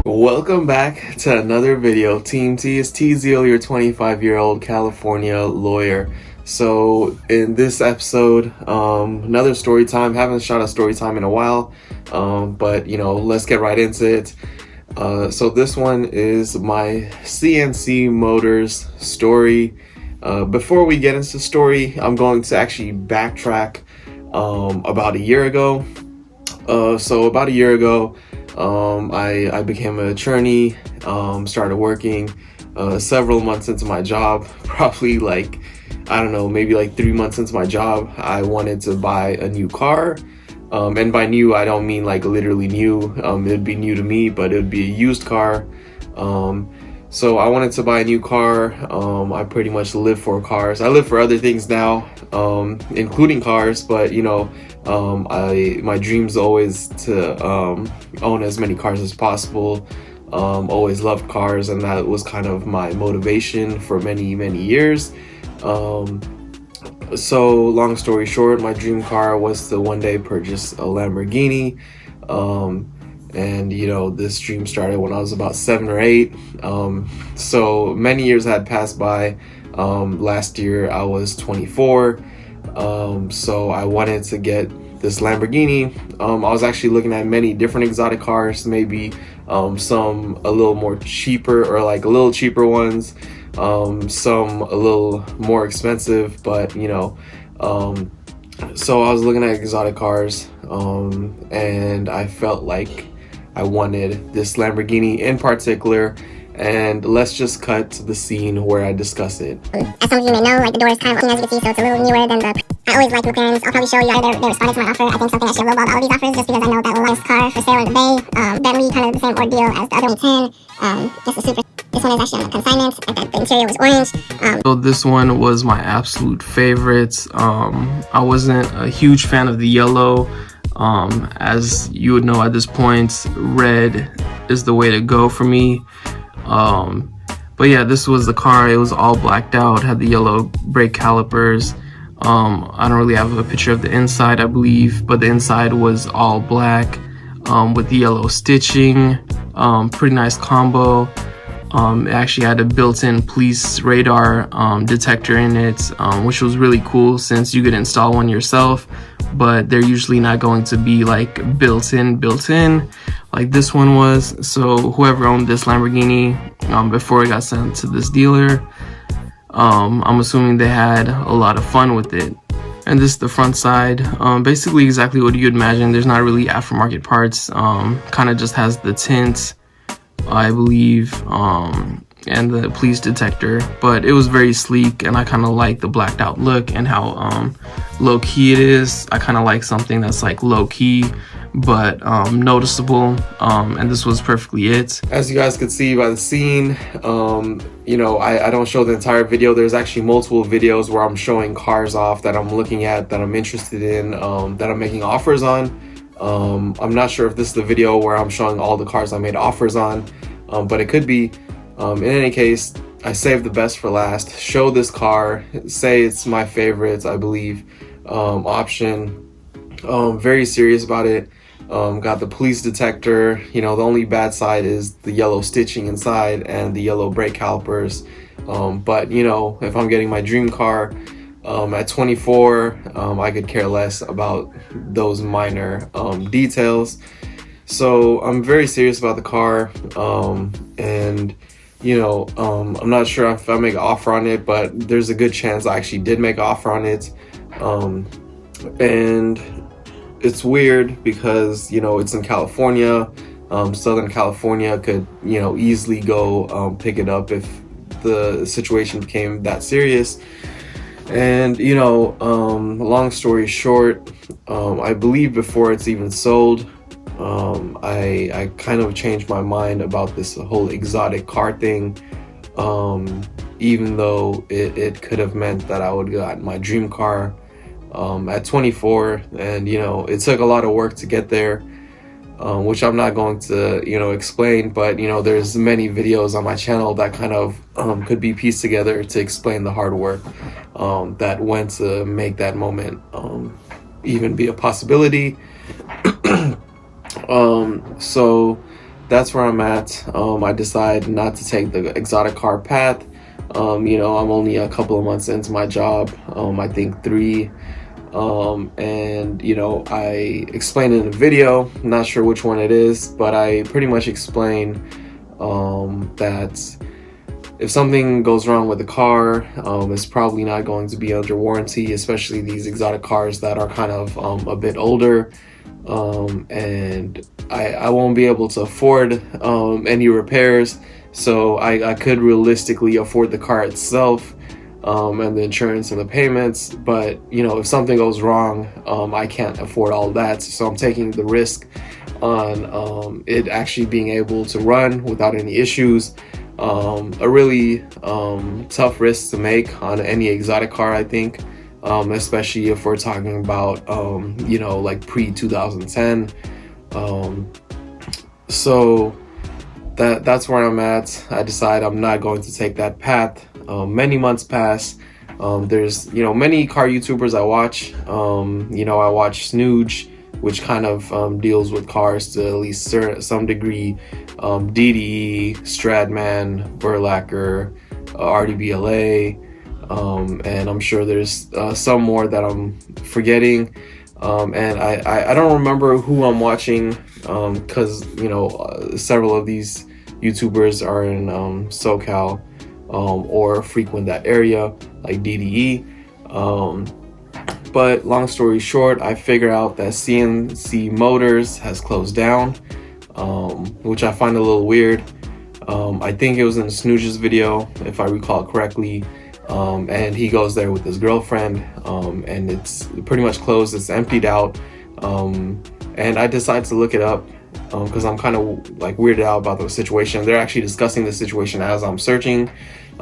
Welcome back to another video. Team T is Tzio, your 25-year-old California lawyer. So in this episode, another story time. Haven't shot a story time in a while, but let's get right into it. So this one is my CNC motors story. Before we get into the story, I'm going to actually backtrack about a year ago. So about a year ago, I became an attorney, started working several months into my job, probably maybe 3 months into my job. I wanted to buy a new car, and by new I don't mean like literally new. It'd be new to me, but it would be a used car. So I wanted to buy a new car. I pretty much live for cars. I live for other things now, including cars, but my dream's always to own as many cars as possible. Always loved cars, and that was kind of my motivation for many years. So long story short, my dream car was to one day purchase a Lamborghini. And this dream started when I was about 7 or 8. So many years had passed by. Last year I was 24. So I wanted to get this Lamborghini. I was actually looking at many different exotic cars, maybe some a little more cheaper, or like a little cheaper ones, some a little more expensive, but so I was looking at exotic cars, and I felt like I wanted this Lamborghini in particular. And let's just cut to the scene where I discuss it. As some of you may know, the door is kind of open, as you can see, so it's a little newer than I always like McLaren's. I'll probably show you how they responded to my offer. I think something I should lowball all these offers, just because I know that the last car for sale in the Bay, Bentley, kind of the same ordeal as the other 10. Just a super. This one is actually on the consignment, and the interior was orange. So this one was my absolute favorite. I wasn't a huge fan of the yellow. As you would know at this point, red is the way to go for me. But yeah, this was the car. It was all blacked out, had the yellow brake calipers. I don't really have a picture of the inside, I believe, but the inside was all black, with the yellow stitching. Pretty nice combo. It actually had a built-in police radar detector in it, which was really cool since you could install one yourself, but they're usually not going to be like built-in like this one was. So whoever owned this Lamborghini before it got sent to this dealer, I'm assuming they had a lot of fun with it. And this is the front side, basically exactly what you'd imagine. There's not really aftermarket parts, kind of just has the tint, I believe, and the police detector, but it was very sleek, and I kind of like the blacked out look and how low-key it is. I kind of like something that's like low-key but noticeable, and this was perfectly it. As you guys could see by the scene, I don't show the entire video. There's actually multiple videos where I'm showing cars off that I'm looking at, that I'm interested in, that I'm making offers on. I'm not sure if this is the video where I'm showing all the cars I made offers on, but it could be. In any case, I saved the best for last. Show this car, say it's my favorite, I believe, option. Very serious about it. Got the police detector. The only bad side is the yellow stitching inside and the yellow brake calipers. But if I'm getting my dream car, at 24, I could care less about those minor details. So I'm very serious about the car, and I'm not sure if I make an offer on it, but there's a good chance I actually did make an offer on it. And it's weird because it's in California. Southern California could easily go pick it up if the situation became that serious. And long story short, I believe before it's even sold, I kind of changed my mind about this whole exotic car thing, even though it could have meant that I would got my dream car at 24, and it took a lot of work to get there, which I'm not going to explain, but there's many videos on my channel that kind of could be pieced together to explain the hard work that went to make that moment even be a possibility. So that's where I'm at. I decided not to take the exotic car path. You know, I'm only a couple of months into my job, I think 3. And you know, I explained in a video, not sure which one it is, but I pretty much explained that if something goes wrong with the car, it's probably not going to be under warranty, especially these exotic cars that are kind of a bit older. And I won't be able to afford any repairs, so I could realistically afford the car itself, and the insurance and the payments. But you know, if something goes wrong, I can't afford all that, so I'm taking the risk on it actually being able to run without any issues. A really tough risk to make on any exotic car, I think, especially if we're talking about you know, like pre-2010. So that's where I'm at. I decide I'm not going to take that path. Many months pass. There's, you know, many car YouTubers I watch. You know, I watch ℂ𝕝𝕒𝕟𝕕, which kind of deals with cars to at least some degree. DDE, ℂ𝕝𝕉𝕚𝕟𝕚, RDBLA, and I'm sure there's some more that I'm forgetting. And I don't remember who I'm watching, because you know, several of these YouTubers are in SoCal, or frequent that area, like DDE. But long story short, I figure out that CNC Motors has closed down, which I find a little weird. I think it was in ℂ𝕗𝕗𝕗's video, if I recall correctly. And he goes there with his girlfriend, and it's pretty much closed. It's emptied out. And I decided to look it up, because I'm kind of like weirded out about the situation. They're actually discussing the situation as I'm searching.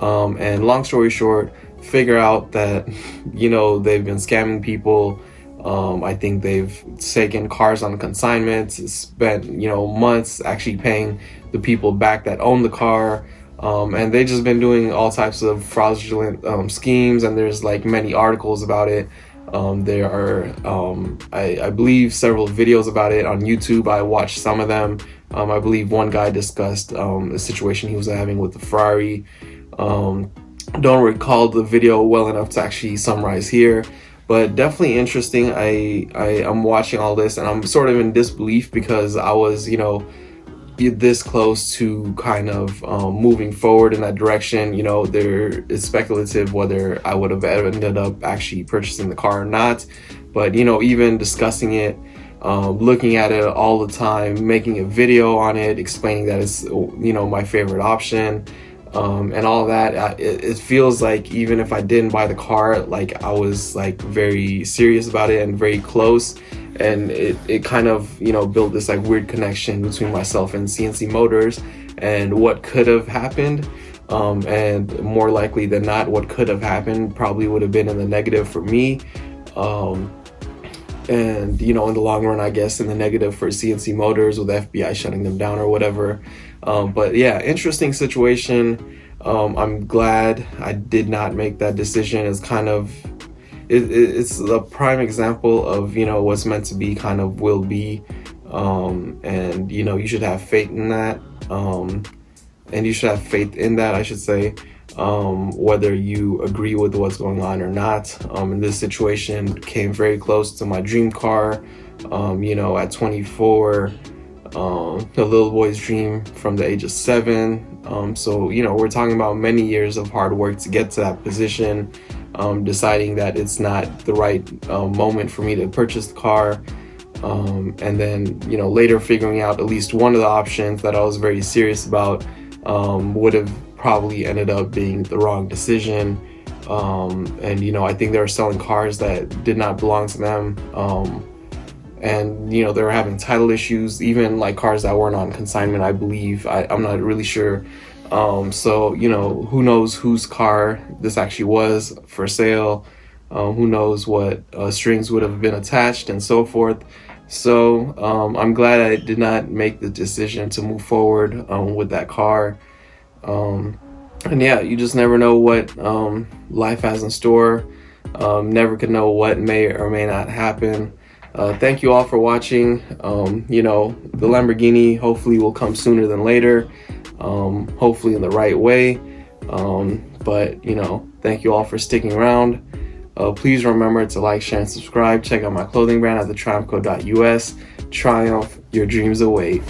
And long story short, figure out that, you know, they've been scamming people. I think they've taken cars on consignment, spent, you know, months actually paying the people back that own the car. And they just been doing all types of fraudulent schemes, and there's like many articles about it. There are, I believe, several videos about it on YouTube. I watched some of them. I believe one guy discussed the situation he was having with the Ferrari. Don't recall the video well enough to actually summarize here, but definitely interesting. I'm watching all this and I'm sort of in disbelief, because I was, you know, this close to kind of moving forward in that direction. You know, it's speculative whether I would have ended up actually purchasing the car or not, but you know, even discussing it, looking at it all the time, making a video on it, explaining that it's, you know, my favorite option, and all that, it feels like even if I didn't buy the car, like I was like very serious about it and very close. And it kind of, you know, built this like weird connection between myself and CNC Motors and what could have happened. And more likely than not, what could have happened probably would have been in the negative for me. And, you know, in the long run, I guess in the negative for CNC Motors, with FBI shutting them down or whatever. But yeah, interesting situation. I'm glad I did not make that decision. It's kind of, it's a prime example of, you know, what's meant to be kind of will be. And, you know, you should have faith in that. And you should have faith in that, I should say, whether you agree with what's going on or not. In this situation, came very close to my dream car. You know, at 24, the little boy's dream from the age of 7. So, you know, we're talking about many years of hard work to get to that position, deciding that it's not the right moment for me to purchase the car. And then, you know, later figuring out at least one of the options that I was very serious about would have probably ended up being the wrong decision. And, you know, I think they were selling cars that did not belong to them. And, you know, they were having title issues, even like cars that weren't on consignment, I believe. I'm not really sure. So, you know, who knows whose car this actually was for sale. Who knows what strings would have been attached and so forth. So I'm glad I did not make the decision to move forward with that car. And yeah, you just never know what life has in store. Never could know what may or may not happen. Thank you all for watching. You know, the Lamborghini hopefully will come sooner than later, hopefully in the right way. But you know, thank you all for sticking around. Please remember to like, share, and subscribe. Check out my clothing brand at ℂ𝕝𝕒𝕟𝕕.us. Triumph, your dreams await.